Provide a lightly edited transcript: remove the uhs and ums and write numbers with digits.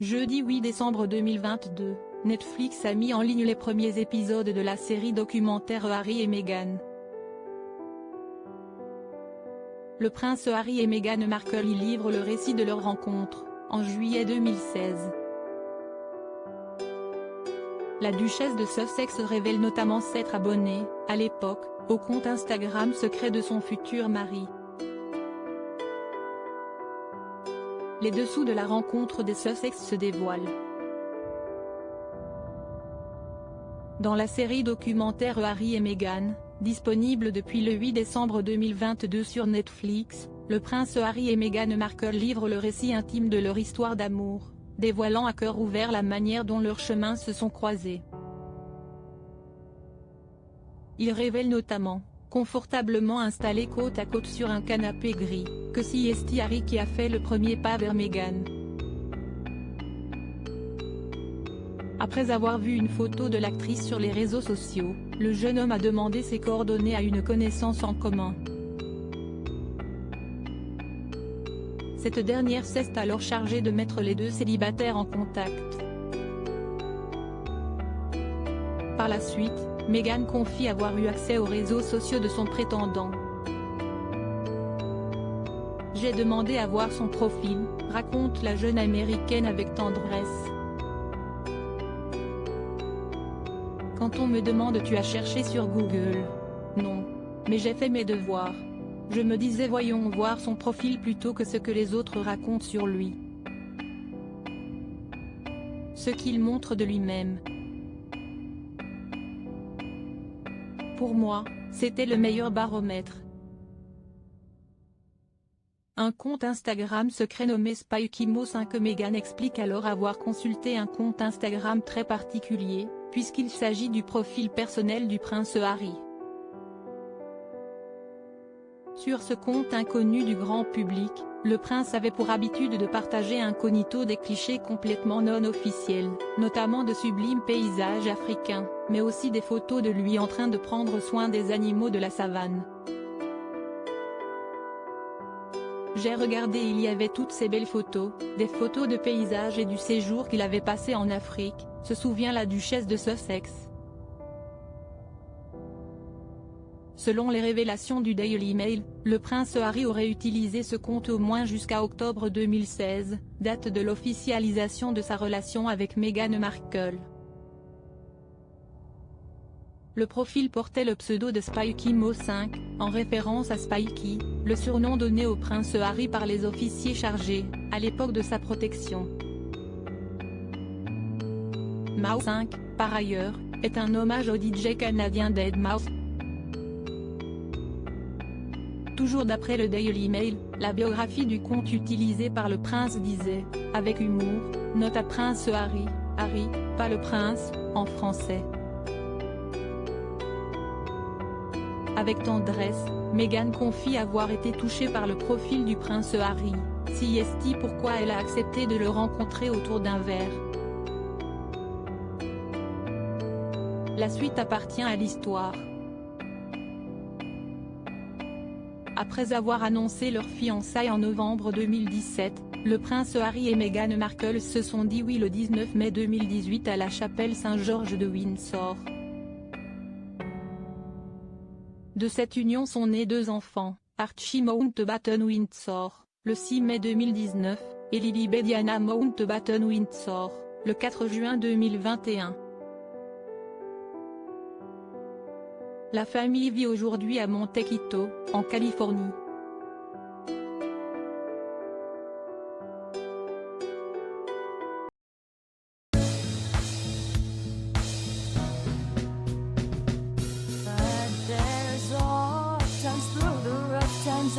Jeudi 8 décembre 2022, Netflix a mis en ligne les premiers épisodes de la série documentaire Harry et Meghan. Le prince Harry et Meghan Markle y livrent le récit de leur rencontre, en juillet 2016. La duchesse de Sussex révèle notamment s'être abonnée, à l'époque, au compte Instagram secret de son futur mari. Les dessous de la rencontre des Sussex se dévoilent. Dans la série documentaire Harry et Meghan, disponible depuis le 8 décembre 2022 sur Netflix, le prince Harry et Meghan Markle livrent le récit intime de leur histoire d'amour, dévoilant à cœur ouvert la manière dont leurs chemins se sont croisés. Ils révèlent notamment, confortablement installé côte à côte sur un canapé gris, que c'est Harry qui a fait le premier pas vers Meghan. Après avoir vu une photo de l'actrice sur les réseaux sociaux, le jeune homme a demandé ses coordonnées à une connaissance en commun. Cette dernière s'est alors chargée de mettre les deux célibataires en contact. Par la suite, Meghan confie avoir eu accès aux réseaux sociaux de son prétendant. « J'ai demandé à voir son profil », raconte la jeune américaine avec tendresse. « Quand on me demande tu as cherché sur Google ? Non. Mais j'ai fait mes devoirs. Je me disais voyons voir son profil plutôt que ce que les autres racontent sur lui. Ce qu'il montre de lui-même. Pour moi, c'était le meilleur baromètre. » Un compte Instagram secret nommé SpyKimo5 Meghan explique alors avoir consulté un compte Instagram très particulier, puisqu'il s'agit du profil personnel du prince Harry. Sur ce compte inconnu du grand public, le prince avait pour habitude de partager incognito des clichés complètement non officiels, notamment de sublimes paysages africains, mais aussi des photos de lui en train de prendre soin des animaux de la savane. J'ai regardé, il y avait toutes ces belles photos, des photos de paysages et du séjour qu'il avait passé en Afrique, se souvient la duchesse de Sussex. Selon les révélations du Daily Mail, le prince Harry aurait utilisé ce compte au moins jusqu'à octobre 2016, date de l'officialisation de sa relation avec Meghan Markle. Le profil portait le pseudo de SpyKimo5, en référence à Spikey, le surnom donné au prince Harry par les officiers chargés, à l'époque de sa protection. Mouse 5, par ailleurs, est un hommage au DJ canadien deadmau5. Toujours d'après le Daily Mail, la biographie du compte utilisé par le prince disait, avec humour, note à prince Harry, Harry, pas le prince, en français. Avec tendresse, Meghan confie avoir été touchée par le profil du prince Harry, c'est pourquoi elle a accepté de le rencontrer autour d'un verre. La suite appartient à l'histoire. Après avoir annoncé leur fiançailles en novembre 2017, le prince Harry et Meghan Markle se sont dit oui le 19 mai 2018 à la chapelle Saint-Georges de Windsor. De cette union sont nés deux enfants, Archie Mountbatten Windsor, le 6 mai 2019, et Lilibet Diana Mountbatten Windsor, le 4 juin 2021. La famille vit aujourd'hui à Montecito, en Californie. But there's all times through the rough times